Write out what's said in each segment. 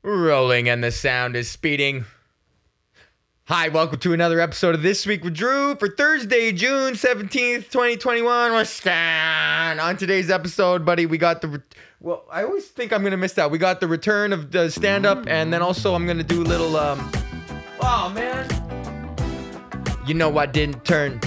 Rolling and the sound is speeding. Hi, welcome to another episode of This Week with Drew for Thursday, June 17th, 2021. What's going on today's episode, buddy? We got well, I always think I'm going to miss that. We got the return of the stand-up, and then also I'm going to do a little, oh, man. You know I didn't turn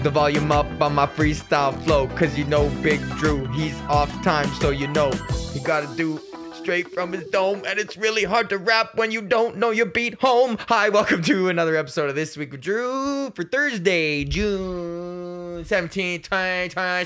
the volume up on my freestyle flow, because you know Big Drew, he's off time, so you know he got to do straight from his dome, and it's really hard to rap when you don't know your beat home. Hi, welcome to another episode of This Week with Drew for Thursday, June 17th, 2020.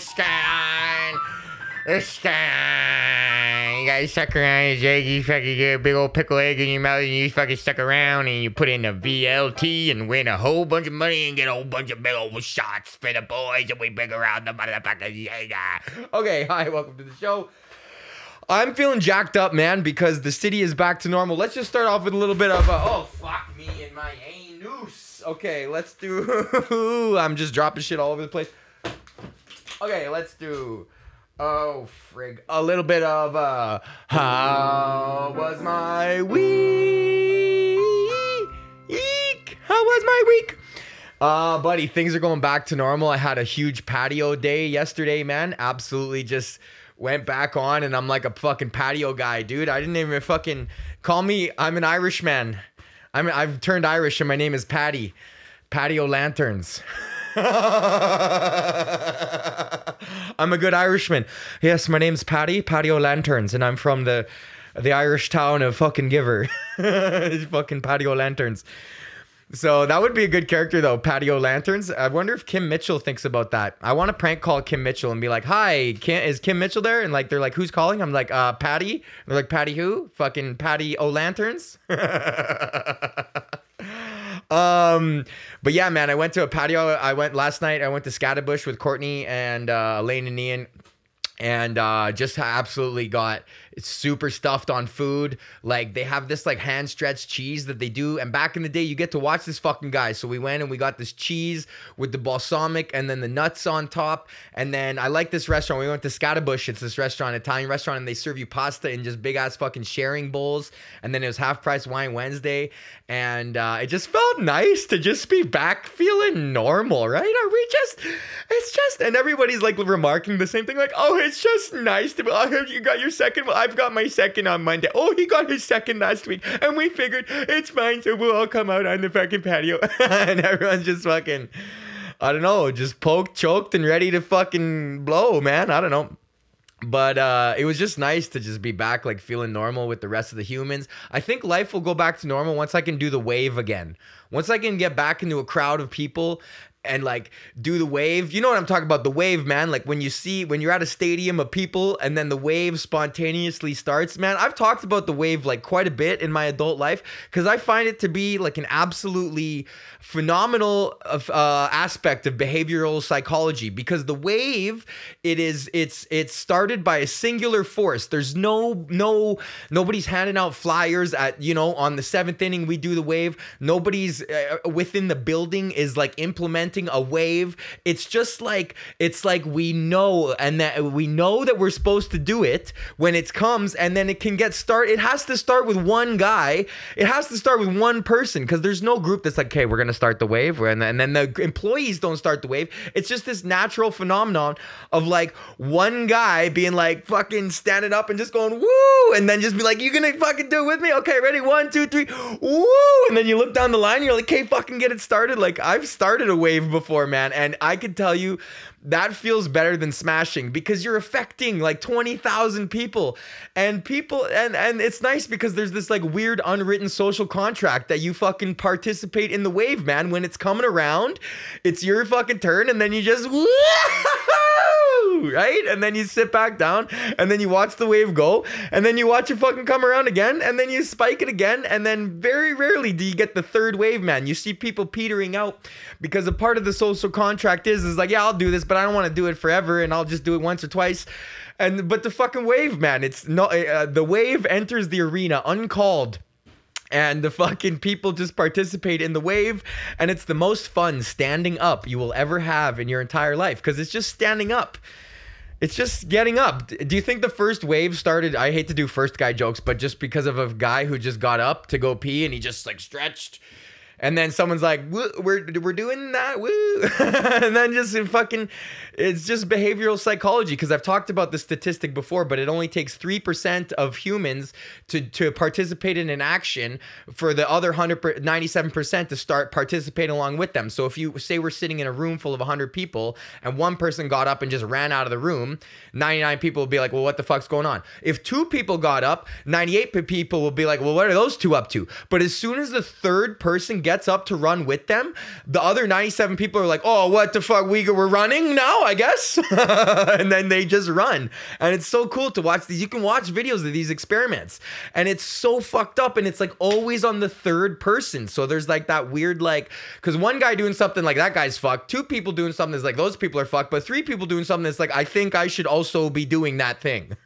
You guys suck around your egg, you fucking get a big old pickle egg in your mouth, and you fucking stuck around, and you put in a VLT and win a whole bunch of money and get a whole bunch of big old shots for the boys, and we bring around the motherfucking Jaeger. Okay, hi, welcome to the show. I'm feeling jacked up, man, because the city is back to normal. Let's just start off with a little bit of oh, fuck me and my anus. Okay, let's do, I'm just dropping shit all over the place. Okay, let's do, oh, frig, a little bit of, how was my week? How was my week? Buddy, things are going back to normal. I had a huge patio day yesterday, man. Absolutely just went back on, and I'm like a fucking patio guy, dude. I didn't even fucking call me. I'm an Irishman. I've turned Irish, and my name is Patty. Patio Lanterns. I'm a good Irishman. Yes, my name's Patty. Patio Lanterns, and I'm from the Irish town of fucking Giver. Fucking Patio Lanterns. So that would be a good character, though, Patio Lanterns. I wonder if Kim Mitchell thinks about that. I want to prank call Kim Mitchell and be like, hi, is Kim Mitchell there? And like, they're like, who's calling? I'm like, Patty. And they're like, Patty who? Fucking Patty O'Lanterns. But yeah, man, I went to a patio. I went last night. I went to Scatterbush with Courtney and Elaine and Ian. And just absolutely got super stuffed on food. Like, they have this like hand stretched cheese that they do, and back in the day you get to watch this fucking guy. So we went and we got this cheese with the balsamic and then the nuts on top. And then I like this restaurant. We went to Scatterbush. It's this restaurant, Italian restaurant, and they serve you pasta in just big ass fucking sharing bowls. And then it was half price wine Wednesday, and it just felt nice to just be back feeling normal, right? Are we just, it's just, and everybody's like remarking the same thing, like, oh, it's just nice to be, oh, you got your second. Well, I've got my second on Monday. Oh, he got his second last week, and we figured it's fine, so we'll all come out on the fucking patio. And everyone's just fucking, I don't know, just poked, choked, and ready to fucking blow, man. I don't know. But it was just nice to just be back, like, feeling normal with the rest of the humans. I think life will go back to normal once I can do the wave again. Once I can get back into a crowd of people and like do the wave. You know what I'm talking about, the wave, man. Like when you're at a stadium of people and then the wave spontaneously starts, man. I've talked about the wave like quite a bit in my adult life because I find it to be like an absolutely phenomenal aspect of behavioral psychology, because the wave, it's started by a singular force. There's nobody's handing out flyers at, you know, on the seventh inning we do the wave. Nobody's within the building is like implementing a wave. It's just like, it's like we know, and that we know that we're supposed to do it when it comes, and then it can get started. It has to start with one guy. It has to start with one person, because there's no group that's like, okay, we're gonna start the wave, and then the employees don't start the wave. It's just this natural phenomenon of like one guy being like fucking standing up and just going woo, and then just be like, you gonna fucking do it with me? Okay, ready, 1, 2, 3, woo, and then you look down the line, you're like, okay, fucking get it started. Like, I've started a wave before, man, and I can tell you that feels better than smashing, because you're affecting like 20,000 people, and it's nice because there's this like weird unwritten social contract that you fucking participate in the wave, man. When it's coming around, it's your fucking turn, and then you just woo, right? And then you sit back down, and then you watch the wave go, and then you watch it fucking come around again, and then you spike it again, and then very rarely do you get the third wave, man. You see people petering out because a part of the social contract is like, yeah, I'll do this, but I don't want to do it forever, and I'll just do it once or twice. But the fucking wave, man, it's no, the wave enters the arena uncalled. And the fucking people just participate in the wave, and it's the most fun standing up you will ever have in your entire life, because it's just standing up. It's just getting up. Do you think the first wave started? I hate to do first guy jokes, but just because of a guy who just got up to go pee and he just like stretched. And then someone's like, we're doing that, woo. And then just it's just behavioral psychology. Because I've talked about the statistic before, but it only takes 3% of humans to participate in an action for the other 97% to start participating along with them. So if you say we're sitting in a room full of 100 people and one person got up and just ran out of the room, 99 people will be like, well, what the fuck's going on? If 2 people got up, 98 people will be like, well, what are those 2 up to? But as soon as the third person gets up to run with them, the other 97 people are like, oh, what the fuck, we're running now, I guess. And then they just run. And it's so cool to watch these. You can watch videos of these experiments and it's so fucked up, and it's like always on the third person. So there's like that weird, like, because one guy doing something like that guy's fucked, 2 people doing something that's like those people are fucked, but 3 people doing something that's like, I think I should also be doing that thing.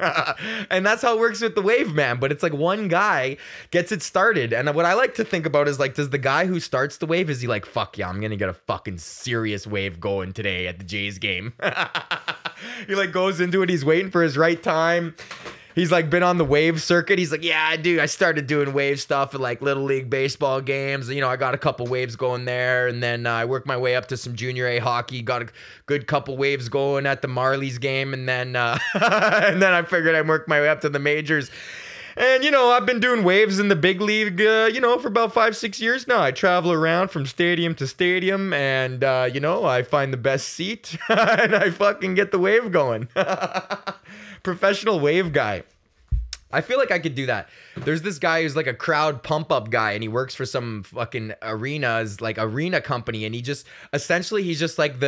And that's how it works with the wave, man. But it's like one guy gets it started. And what I like to think about is like, does the guy who starts the wave, is he like, fuck yeah, I'm gonna get a fucking serious wave going today at the Jays game? He like goes into it, he's waiting for his right time. He's like been on the wave circuit. He's like, yeah, dude, I started doing wave stuff at like Little League baseball games. You know, I got a couple waves going there. And then I worked my way up to some junior A hockey, got a good couple waves going at the Marlies game. And then, and then I figured I'd work my way up to the majors. And, you know, I've been doing waves in the big league, you know, for about 5-6 years now. I travel around from stadium to stadium and, you know, I find the best seat and I fucking get the wave going. Professional wave guy. I feel like I could do that. There's this guy who's like a crowd pump up guy and he works for some fucking arenas, like arena company. And he just, essentially, he's just like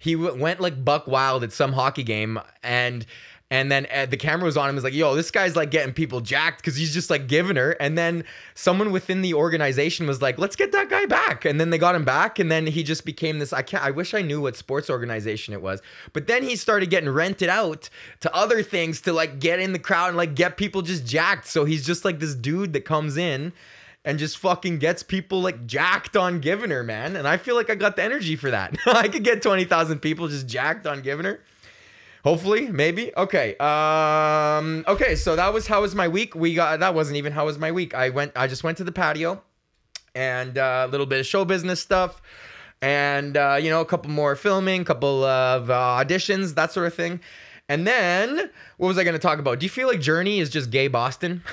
he went like buck wild at some hockey game and then the camera was on him. Is like, yo, this guy's like getting people jacked because he's just like giving her. And then someone within the organization was like, let's get that guy back. And then they got him back. And then he just became this, I wish I knew what sports organization it was. But then he started getting rented out to other things to like get in the crowd and like get people just jacked. So he's just like this dude that comes in and just fucking gets people like jacked on giving her, man. And I feel like I got the energy for that. I could get 20,000 people just jacked on giving her. Hopefully, maybe. Okay. Okay, so that was how was my week. That wasn't even how was my week. I just went to the patio and a little bit of show business stuff and you know, a couple more filming, couple of auditions, that sort of thing. And then what was I going to talk about? Do you feel like Journey is just gay Boston?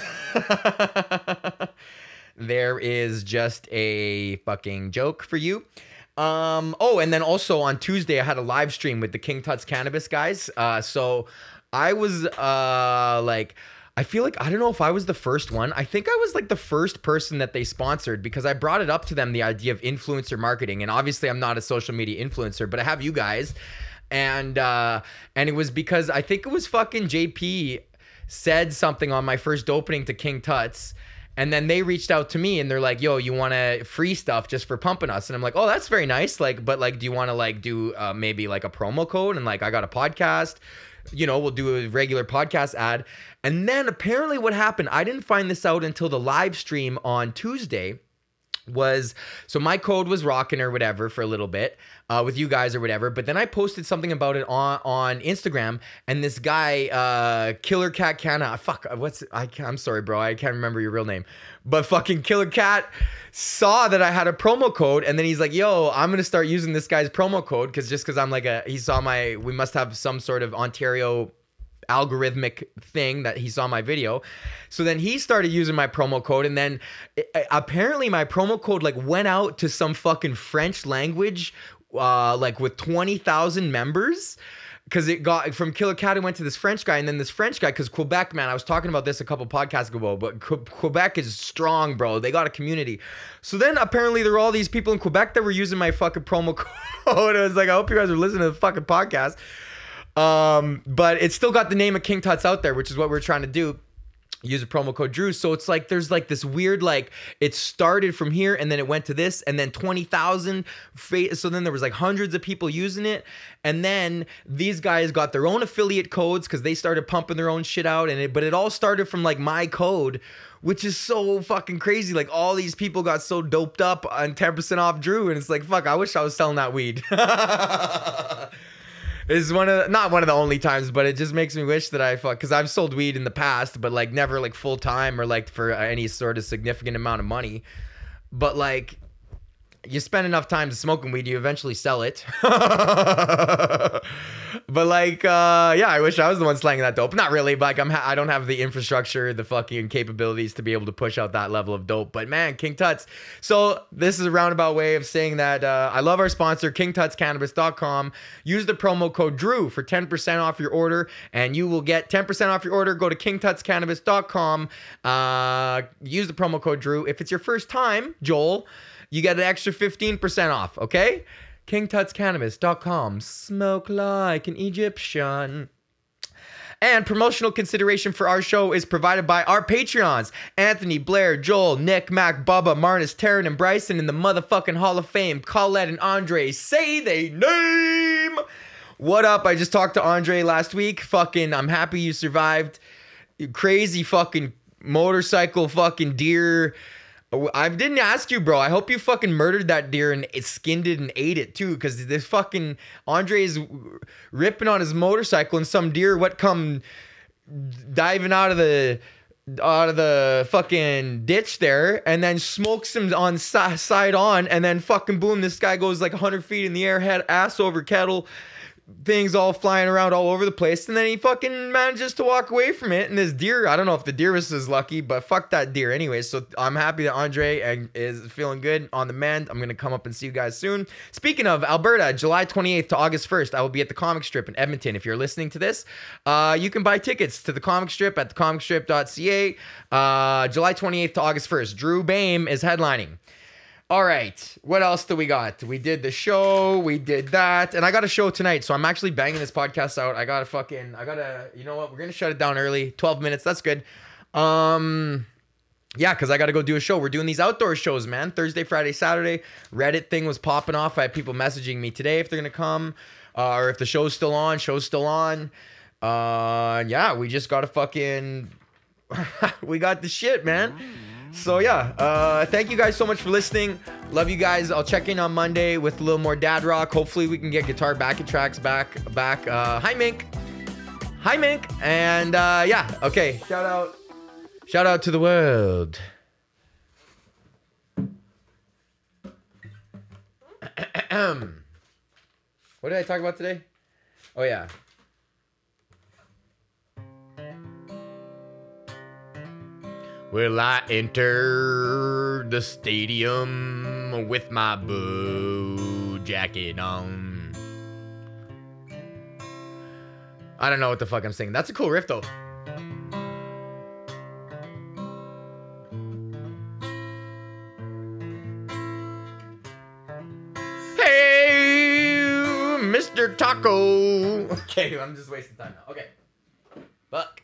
There is just a fucking joke for you. Oh, and then also on Tuesday, I had a live stream with the King Tut's Cannabis guys. So I was like, I feel like, I don't know if I was the first one. I think I was like the first person that they sponsored because I brought it up to them, the idea of influencer marketing. And obviously I'm not a social media influencer, but I have you guys. And it was because I think it was fucking JP said something on my first opening to King Tut's. And then they reached out to me and they're like, yo, you want to free stuff just for pumping us? And I'm like, oh, that's very nice. Like, but like, do you want to like do maybe like a promo code? And like, I got a podcast, you know, we'll do a regular podcast ad. And then apparently what happened, I didn't find this out until the live stream on Tuesday, was, so my code was rocking or whatever for a little bit with you guys or whatever, but then I posted something about it on Instagram, and this guy Killer Cat Canna, I'm sorry bro, I can't remember your real name, but fucking Killer Cat saw that I had a promo code, and then he's like, yo, I'm gonna start using this guy's promo code because I'm like he saw we must have some sort of Ontario algorithmic thing that he saw my video. So then he started using my promo code, and then apparently my promo code like went out to some fucking French language like with 20,000 members, because it got from Killer Cat, it went to this French guy, and then this French guy, because Quebec, man, I was talking about this a couple podcasts ago, but Quebec is strong, bro. They got a community. So then apparently there were all these people in Quebec that were using my fucking promo code. I was like, I hope you guys are listening to the fucking podcast. But it still got the name of King Tut's out there, which is what we're trying to do. Use a promo code Drew. So it's like there's like this weird, like it started from here and then it went to this and then 20,000. So then there was like hundreds of people using it. And then these guys got their own affiliate codes because they started pumping their own shit out. But it all started from like my code, which is so fucking crazy. Like all these people got so doped up on 10% off Drew. And it's like, fuck, I wish I was selling that weed. is not one of the only times, but it just makes me wish that I fuck, because I've sold weed in the past, but like never like full time or like for any sort of significant amount of money. But like, you spend enough time smoking weed, you eventually sell it. But like, yeah, I wish I was the one slanging that dope. Not really, but like I don't have the infrastructure, the fucking capabilities to be able to push out that level of dope. But man, King Tut's. So this is a roundabout way of saying that I love our sponsor, KingTutsCannabis.com. Use the promo code Drew for 10% off your order, and you will get 10% off your order. Go to KingTutsCannabis.com. Use the promo code Drew. If it's your first time, Joel, you get an extra 15% off, okay? KingTutsCannabis.com. Smoke like an Egyptian. And promotional consideration for our show is provided by our Patreons. Anthony, Blair, Joel, Nick, Mac, Bubba, Marnus, Taryn, and Bryson in the motherfucking Hall of Fame. Colette and Andre, say they name. What up? I just talked to Andre last week. Fucking, I'm happy you survived. Crazy fucking motorcycle fucking deer. I didn't ask you, bro. I hope you fucking murdered that deer and skinned it and ate it too, because this fucking Andre is ripping on his motorcycle and some deer come diving out of the fucking ditch there and then smokes him on side on, and then fucking boom, this guy goes like 100 feet in the air, head ass over kettle, things all flying around all over the place, and then he fucking manages to walk away from it, and this deer, I don't know if the deer was as lucky, but fuck that deer anyway. So I'm happy that Andre is feeling good on the mend. I'm gonna come up and see you guys soon. Speaking of Alberta, July 28th to August 1st, I will be at the Comic Strip in Edmonton. If you're listening to this, you can buy tickets to the Comic Strip at thecomicstrip.ca. July 28th to August 1st. Drew Bame is headlining. All right, what else do we got? We did the show, we did that, and I got a show tonight, so I'm actually banging this podcast out. You know what? We're gonna shut it down early, 12 minutes. That's good. Yeah, because I got to go do a show. We're doing these outdoor shows, man. Thursday, Friday, Saturday. Reddit thing was popping off. I had people messaging me today if they're gonna come, or if the show's still on. Yeah, we just got to fucking, we got the shit, man. So yeah, thank you guys so much for listening. Love you guys. I'll check in on Monday with a little more dad rock. Hopefully we can get guitar backing tracks back. Hi Mink. And yeah, okay. Shout out to the world. What did I talk about today? Oh yeah. Will I enter the stadium with my blue jacket on? I don't know what the fuck I'm singing. That's a cool riff though. Hey, Mr. Taco. Okay, I'm just wasting time now. Okay. Fuck.